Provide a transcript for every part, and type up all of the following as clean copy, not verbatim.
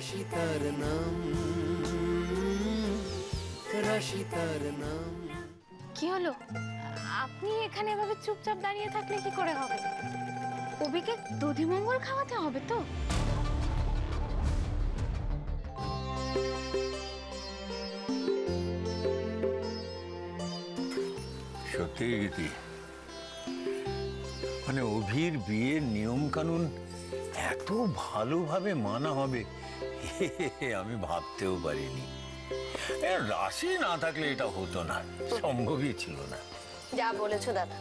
রাশি তার নাম, রাশি তার নাম। কি হলো? আপনি এখানে এভাবে চুপচাপ দাঁড়িয়ে থাকলে কি করে হবে? অভিকে দধিমঙ্গল খাওয়াতে হবে তো। সত্যি রীতি, মানে অভির বিয়ের নিয়ম কানুন এত ভালোভাবে মানা হবে আমি ভাবতেও পারিনি। রাশি না থাকলে এটা হতো না, সম্ভবই ছিল না। যা বলেছো দাদা,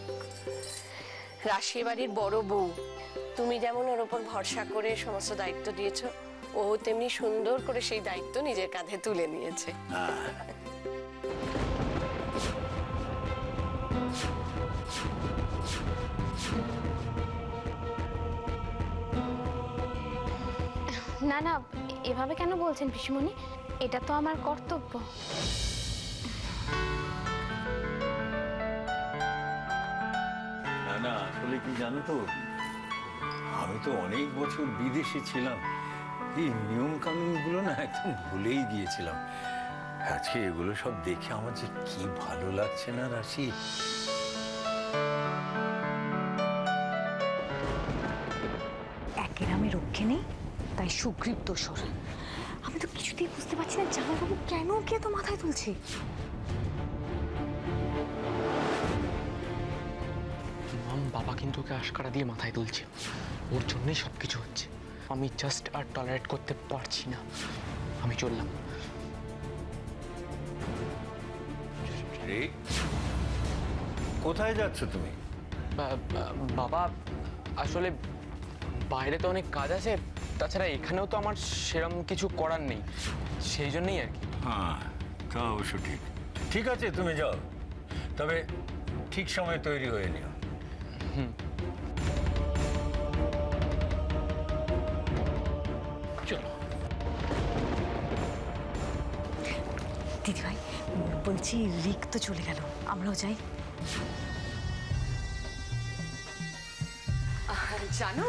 রাশি বাড়ির বড় বউ, তুমি যেমন ওর উপর ভরসা করে সমস্ত দায়িত্ব দিয়েছো, ও তেমনি সুন্দর করে সেই দায়িত্ব নিজের কাঁধে তুলে নিয়েছে। না না, এভাবে কেন বলছেন পিসিমণি? এটা তো আমার কর্তব্য। না না, আসলে কি জানো তো, আমি তো অনেক বছর বিদেশে ছিলাম, এই নিয়ম কানুন গুলো না একদম ভুলেই গিয়েছিলাম। আজকে এগুলো সব দেখে আমার যে কি ভালো লাগছে না রাশি। একের আমি রক্ষে নেই, তাই সুগ্রীব দোষর। আমি তো কিছুতেই বুঝতে পারছি না জামাইবাবু কেন ওকে এত মাথায় তুলছে। বাবা কিন্তু ওকে আশকারা দিয়ে মাথায় তুলছে, ওর জন্যই সবকিছু হচ্ছে। আমি জাস্ট আর টলারেট করতে পারছি না। আমি চললাম। কোথায় যাচ্ছ তুমি? বাবা, আসলে বাইরে তো অনেক কাজ আছে, তাছাড়া এখানেও তো আমার সেরকম কিছু করার নেই, সেই জন্যই আর কি। হ্যাঁ, তা অবশ্য ঠিক। ঠিক আছে, তুমি যাও, তবে ঠিক সময় তৈরি হয়ে নিও। চলো। দিদিভাই বলছি, রিক তো চলে গেল, আমরাও যাই। জানো,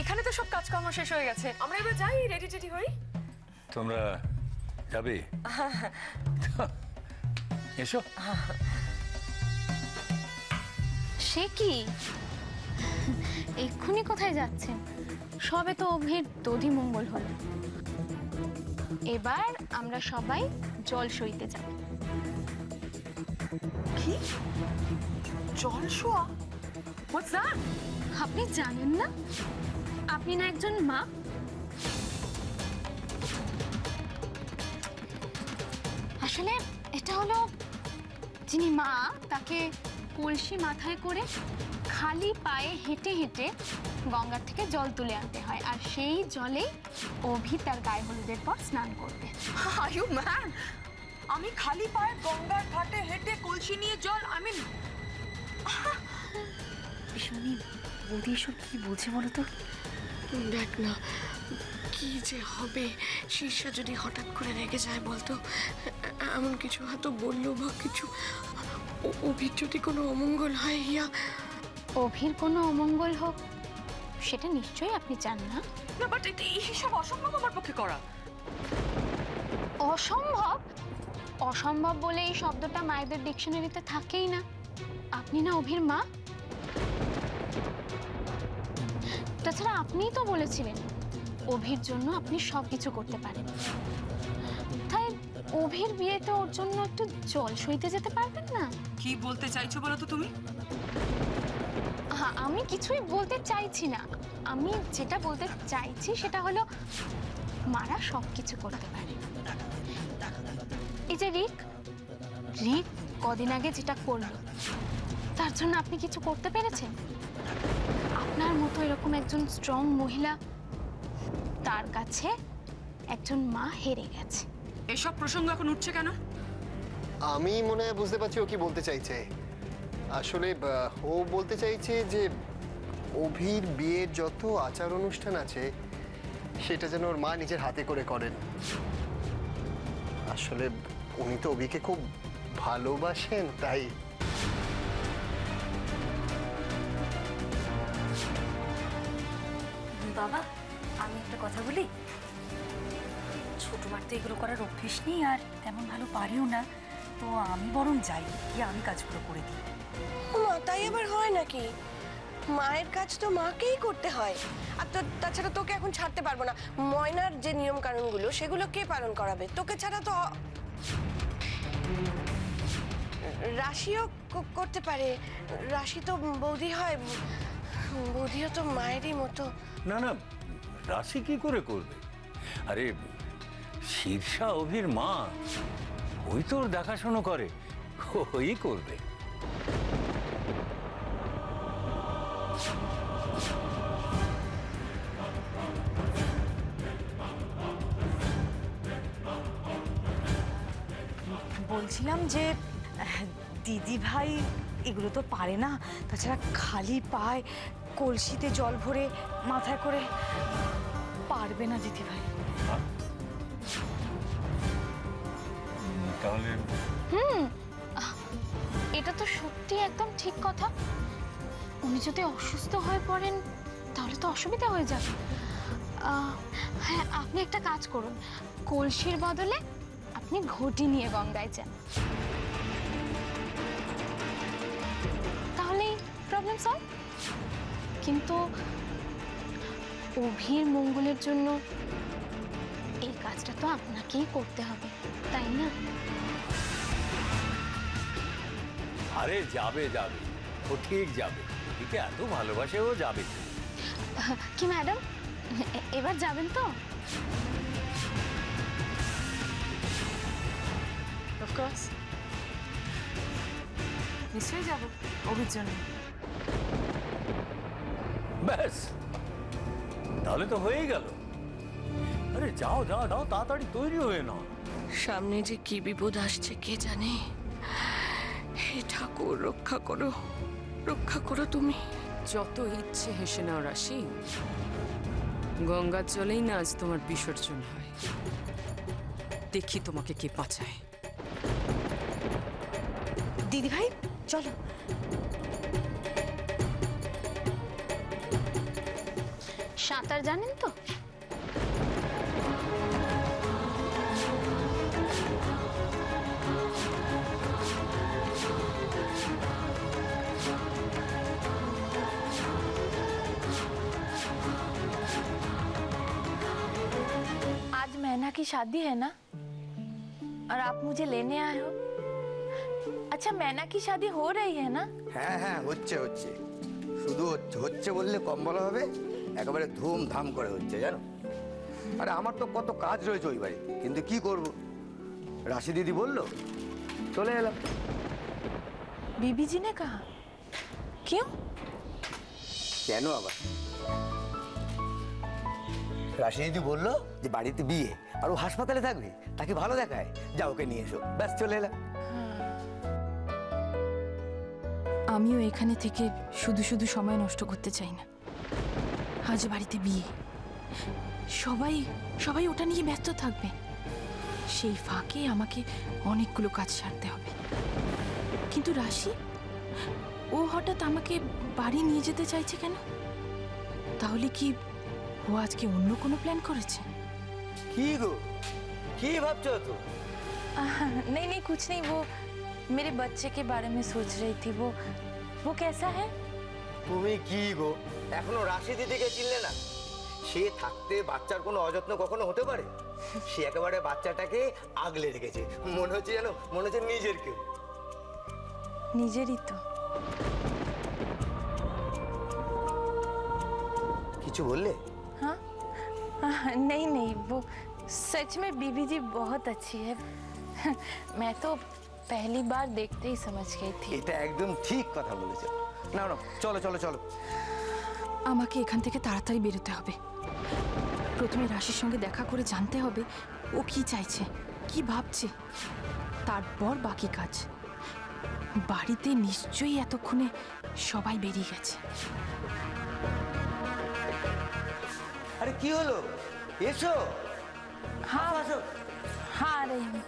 এখানে তো সব কাজকর্ম শেষ হয়ে গেছে, আমরা এবার যাই, রেডি টেডি হই। তোমরা যাবে? এসো। সে কি, এক্ষুনি কোথায় যাচ্ছেন? সবে তো অভির দধিমঙ্গল হলো, এবার আমরা সবাই জল সইতে যাব। কি জল শোয়া? What's that? আপনি জানেন না? আপনি না একজন মা? আসলে এটা হলো, যিনি মা তাকে কলসি মাথায় করে খালি পায়ে হেঁটে হেঁটে গঙ্গার থেকে জল তুলে আনতে হয়, আর সেই জলেই অভি তার গায়ে হলুদের পর স্নান করবে। Are you man? আমি খালি পায়ে গঙ্গার ঘাটে হেঁটে কলসি নিয়ে জল? আমি ভীষণই বৌদি এসব কি বলছে বলো তো? দেখ না, কি যে হবে, শীর্ষা যদি হঠাৎ করে রেগে যায় বলতো, এমন কিছু হয়তো বললো বা কিছু, অভির যদি কোনো অমঙ্গল হয়। ইয়া, অভির কোনো অমঙ্গল হোক সেটা নিশ্চয়ই আপনি চান না? না, বাট এইসব অসম্ভব আমার পক্ষে করা। অসম্ভব? অসম্ভব বলে এই শব্দটা মায়েদের ডিকশনারিতে থাকেই না। আপনি না অভির মা? তাছাড়া আপনিই তো বলেছিলেন অভির জন্য আপনি সবকিছু করতে পারেন, তাই অভির বিয়েতে ওর জন্য একটু জল সইতে যেতে পারবেন না? কি বলতে চাইছো বলো তো তুমি? হ্যাঁ, আমি কিছুই বলতে চাইছি না। আমি যেটা বলতে চাইছি সেটা হলো মারা সবকিছু করতে পারে। এই যে রিক কদিন আগে যেটা করলো, তার জন্য আপনি কিছু করতে পেরেছেন? আপনার মতো এরকম একজন স্ট্রং মহিলা, তার কাছে একজন মা হেরে গেছে। এসব প্রসঙ্গ এখন উঠছে কেন? আমি মনে হয় বুঝতে পারছি ও কি বলতে চাইছে। আসলে ও বলতে চাইছে যে অভির বিয়ের যত আচার অনুষ্ঠান আছে সেটা যেন ওর মা নিজের হাতে করে করেন। আসলে উনি তো অভিকে খুব ভালোবাসেন, তাই। বাবা, আমি একটা কথা বলি। তোমার তো এগুলো করার অভ্যেস নেই আর তেমন ভালো পারিও না, তো আমি বরং যাই, গিয়ে আমি কাজগুলো করে দিই। মা, তাই আবার হয় নাকি? মায়ের কাজ তো মাকেই করতে হয়। আর তাছাড়া তোকে এখন ছাড়তে পারবো না। ময়নার যে নিয়ম কানুনগুলো সেগুলো কে পালন করাবে? তোকে ছাড়া তো রাশিও করতে পারে। রাশি তো বৌদি হয়, বৌদিও তো মায়েরই মতো। না না, রাশি কি করে করবে? আরে শীর্ষা অভির মা, ওই তো ওর দেখাশোনা করে, ওই করবে। বলছিলাম যে দিদি ভাই এগুলো তো পারে না, তাছাড়া খালি পায় কলসিতে জল ভরে মাথায় করে পারবে না দিদি ভাই। তাহলে এটা তো সত্যি একদম ঠিক কথা। উনি যদি অসুস্থ হয়ে পড়েন তাহলে তো অসুবিধা হয়ে যাবে। হ্যাঁ, আপনি একটা কাজ করুন, কলসির বদলে আপনি ঘটি নিয়ে গঙ্গায় যান, তাহলেই প্রবলেম সলভ। কিন্তু অভির মঙ্গলের জন্য এই কাজটা তো আপনাকেই করতে হবে, তাই না? আরে যাবে যাবে, ও ঠিক যাবে। ওদিকে এত ভালোবাসে, ও যাবে। কি ম্যাডাম, এবার যাবেন তো? অফকোর্স, নিশ্চয়ই যাবো অভির জন্য। ব্যাস, তাহলে তো হয়েই গেল। আরে যাও যাও যাও, তাড়াতাড়ি তৈরি হয়ে নাও। সামনে যে কি বিপদ আসছে কে জানে। হে ঠাকুর, রক্ষা করো, রক্ষা করো তুমি। যত ইচ্ছে হেসে নাও রাশি, গঙ্গার জলেই না আজ তোমার বিসর্জন হয়। দেখি তোমাকে কে বাঁচায়। দিদি ভাই চলো। সাঁতার জানেন তো? आज मैना की शादी है ना, और आप मुझे लेने आए हो। अच्छा, मैना की शादी हो रही है ना? হ্যাঁ হ্যাঁ, হচ্ছে হচ্ছে। শুধু হচ্ছে বললে কম বলা হবে, একেবারে ধুমধাম করে হচ্ছে জানো। আরে আমার তো কত কাজ রয়েছে ওই বাড়ি, কিন্তু কি করব, রাশি দিদি বললো চলে এলাম। बीबी जी ने कहा? क्यों? কেন আবার? রাশি দিদি বললো যে বাড়িতে বিয়ে আর ও হাসপাতালে থাকবে, তাকে ভালো দেখায়, যা ওকে নিয়ে এসো। ব্যাস চলে এলাম। আমিও এখানে থেকে শুধু শুধু সময় নষ্ট করতে চাই না। আজ বাড়িতে বিয়ে, সবাই সবাই ওটা নিয়ে ব্যস্ত থাকবে। সেই ফাঁকে আমাকে অনেকগুলো কাজ সারতে হবে। কিন্তু রাশি, ও হঠাৎ আমাকে বাড়ি নিয়ে যেতে চাইছে কেন? তাহলে কি ও আজকে অন্য কোনো প্ল্যান করেছে? কি গো, কি ভাবছো তো? नहीं नहीं, कुछ नहीं। वो मेरे बच्चे के बारे में सोच रही थी। वो कैसा है? তুমি কি গো, এখনো রাশি দিদিকে চিনলে না? সে থাকতে বাচ্চার কোনো অযত্ন কখনো হতে পারে? সে একেবারে বাচ্চাটাকে আগলে রেখেছে, মনে হচ্ছে জানো, মনে হচ্ছে নিজের কেউ। নিজেরই তো। কিছু বললে? हाँ? नहीं नहीं, वो सच में बीबी जी बहुत अच्छी है। मैं तो पहली बार देखते ही समझ गई थी। এটা একদম ঠিক কথা বলেছো। না না, চলো চলো চলো। আমাকে এখান থেকে তাড়াতাড়ি বেরোতে হবে। প্রথমে রাশির সঙ্গে দেখা করে জানতে হবে ও কি চাইছে, কি ভাবছে, তারপর বাকি কাজ। বাড়িতে নিশ্চয়ই এতক্ষণে সবাই বেরিয়ে গেছে। আরে কি হলো, এসো। हाँ हाँ, आ रही हूँ।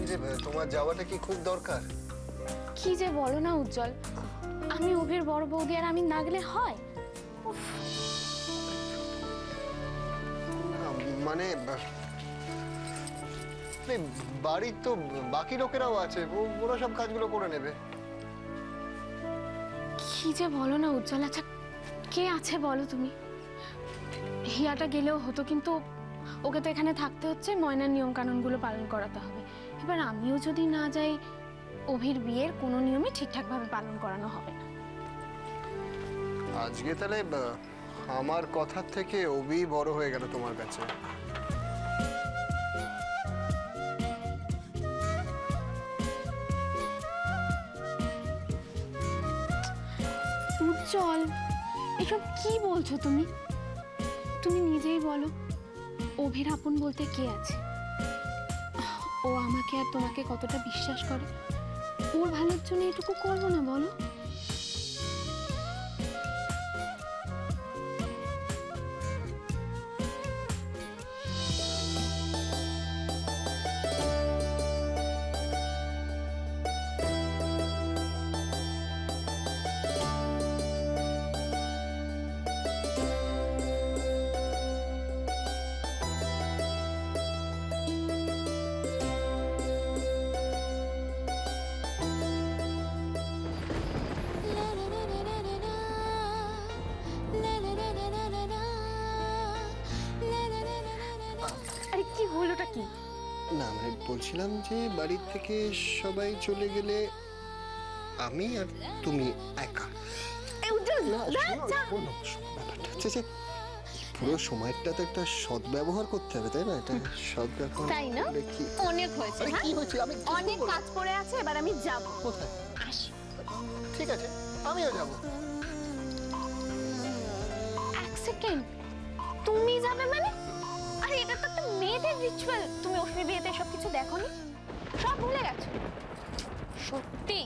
যে তোমার যাওয়াটা কি খুব দরকার? কি যে বলো না উজ্জ্বল, আমি অভির বড় বৌদি আর আমি না গেলে হয়? মানে বাড়ির তো বাকি লোকেরাও আছে, ওরা সব কাজগুলো করে নেবে। কি যে বলো না উজ্জ্বল। আচ্ছা কে আছে বলো তুমি? হিয়াটা গেলেও হতো, কিন্তু ওকে তো এখানে থাকতে হচ্ছে, ময়নার নিয়ম কানুনগুলো পালন করাতে হবে। এবার আমিও যদি না যাই, অভির বিয়ের কোনো নিয়মই ঠিকঠাকভাবে পালন করানো হবে না। আজকে তাহলে আমার কথার থেকে অভি বড় হয়ে গেল তোমার কাছে। উজ্জ্বল, এসব কি বলছো তুমি? তুমি নিজেই বলো, অভির আপন বলতে কে আছে? ও আমাকে আর তোমাকে কতটা বিশ্বাস করে। ওর ভালোর জন্য এটুকু করবো না বলো? আরে কি হলোটা কি? না মানে বলছিলাম যে বাড়ি থেকে সবাই চলে গেলে আমি আর তুমি একা। পুরো সময়টা তো একটা সদ্ব্যবহার করতে হবে, তাই না? এটা সদ্ব্যবহার তাই না? অনেক হয়েছে, কি হয়েছে? আমি অনেক কাজ পড়ে আছে, এবার আমি যাব। কোথায়? আসি। ঠিক আছে, আমিও যাব। এক সেকেন্ড, তুমি যাবে মানে? আরে এটা তো একটা মেয়েদের রিচুয়াল। তুমি অশ্মি বিয়েতে সব কিছু দেখোনি? সব ভুলে গেছো? সত্যি?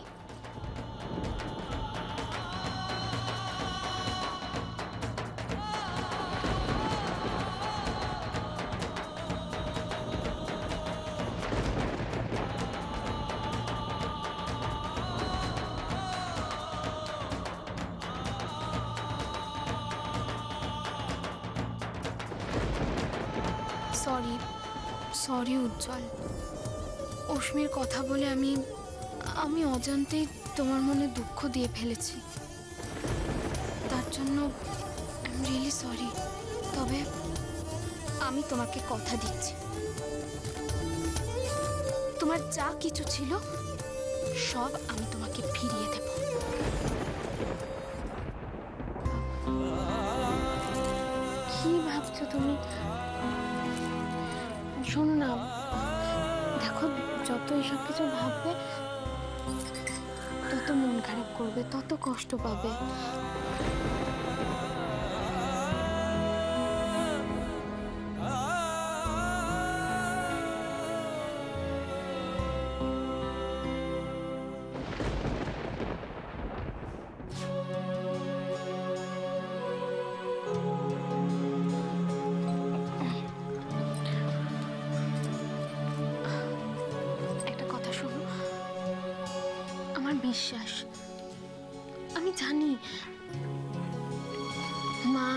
সরি সরি উজ্জ্বল, অশ্মির কথা বলে আমি অজান্তেই তোমার মনে দুঃখ দিয়ে ফেলেছি। তার জন্য আই এম রিয়েলি সরি। তবে আমি তোমাকে কথা দিচ্ছি, তোমার যা কিছু ছিল সব আমি তোমাকে ফিরিয়ে দেব। কি ভাবছো তুমি? শোনো না, দেখো যত এসব কিছু ভাববে তত মন খারাপ করবে, তত কষ্ট পাবে। বিশ্বাস আমি জানি, মা,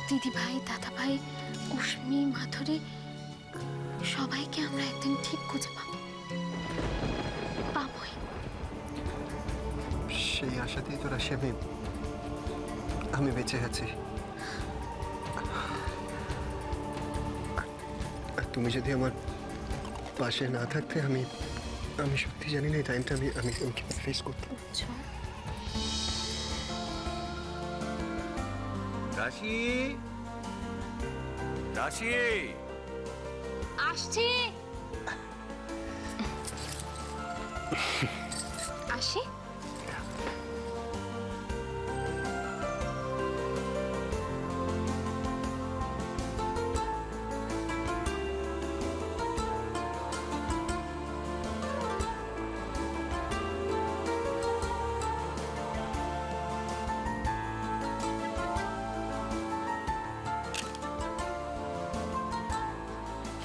দিদি ভাই, দাদা ভাই, অশ্মি, মাধুরী সবাইকে আমরা একদিন ঠিক খুঁজে পাবো। পাবোই। সেই আশাতেই তো রাশি আমি বেঁচে আছি। আর তুমি যদি আমার পাশে না থাকতে আমি সত্যি জানি না এই টাইমটা আমি কিভাবে ফেস করতাম। রাশি, রাশি আসছি। আসি।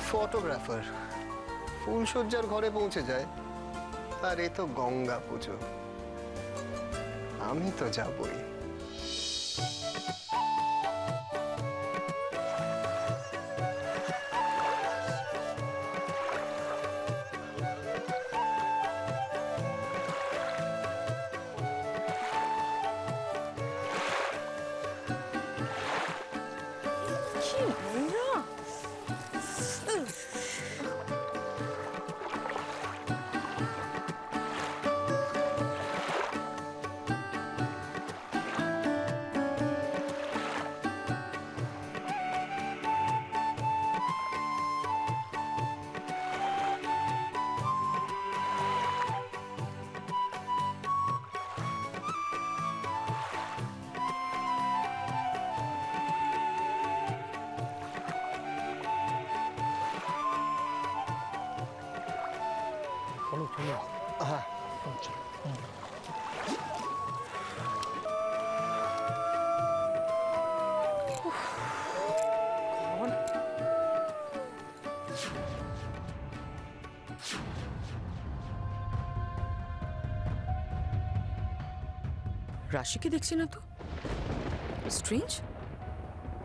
ফটোগ্রাফার, ফুলশয্যার ঘরে পৌঁছে যায়। আর এ তো গঙ্গা পুজো, আমি তো যাবই। হ্যাঁ, রাশিকে দেখছি না তো। স্ট্রেঞ্জ,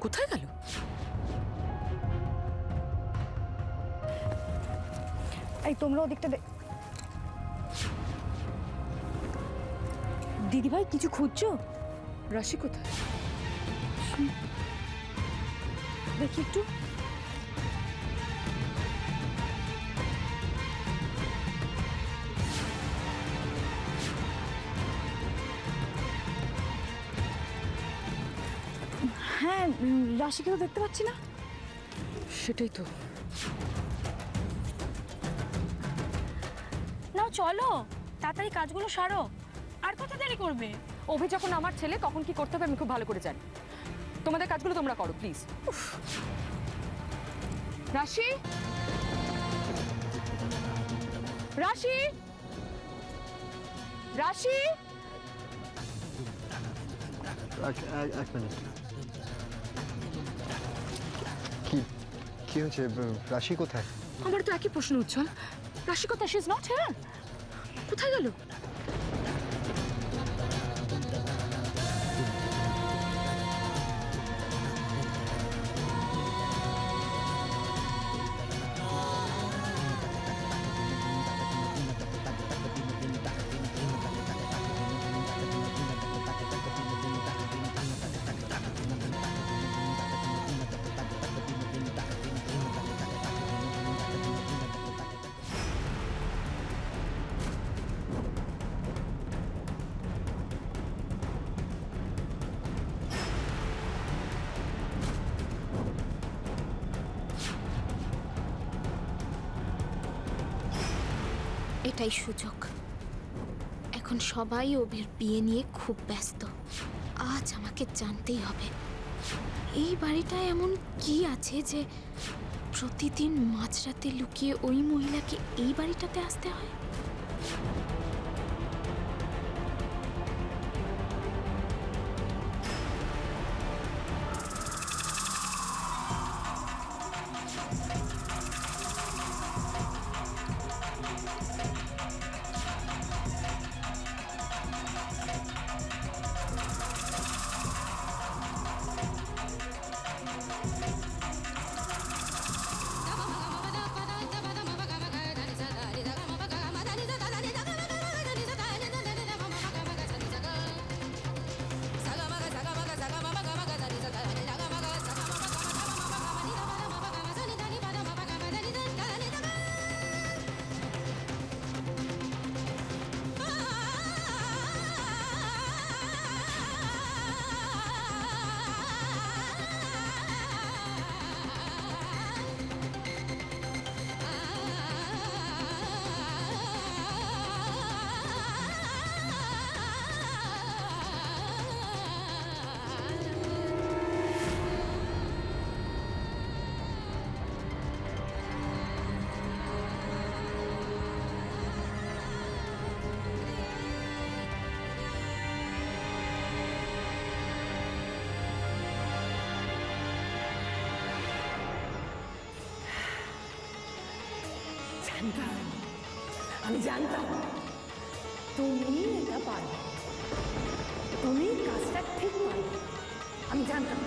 কোথায় গেল? এই তোমরা ওদিকটা দিদিভাই কিছু খুঁজছো? রাশি কোথায়? দেখি একটু। হ্যাঁ, রাশিকেও দেখতে পাচ্ছি না। সেটাই তো। নাও চলো, তাড়াতাড়ি কাজগুলো সারো। আর কত দেরি করবে? অভি যখন আমার ছেলে, তখন কি করতে হবে আমি খুব ভালো করে জানি। তোমাদের কাজগুলো তোমরা করো প্লিজ। রাশি, রাশি, রাশি, এক মিনিট। কি হয়েছে? রাশি কোথায়? আমার তো একই প্রশ্ন উজ্জ্বল। রাশি কোথায়? She is not here. কোথায় গেল? এটাই সুযোগ। এখন সবাই অভির বিয়ে নিয়ে খুব ব্যস্ত। আজ আমাকে জানতেই হবে এই বাড়িটায় এমন কি আছে যে প্রতিদিন মাঝরাতে লুকিয়ে ওই মহিলাকে এই বাড়িটাতে আসতে হয়। আমি জানতাম তুমি এটা পারবে, তুমি কাজটা ঠিক পারবে, আমি জানতাম।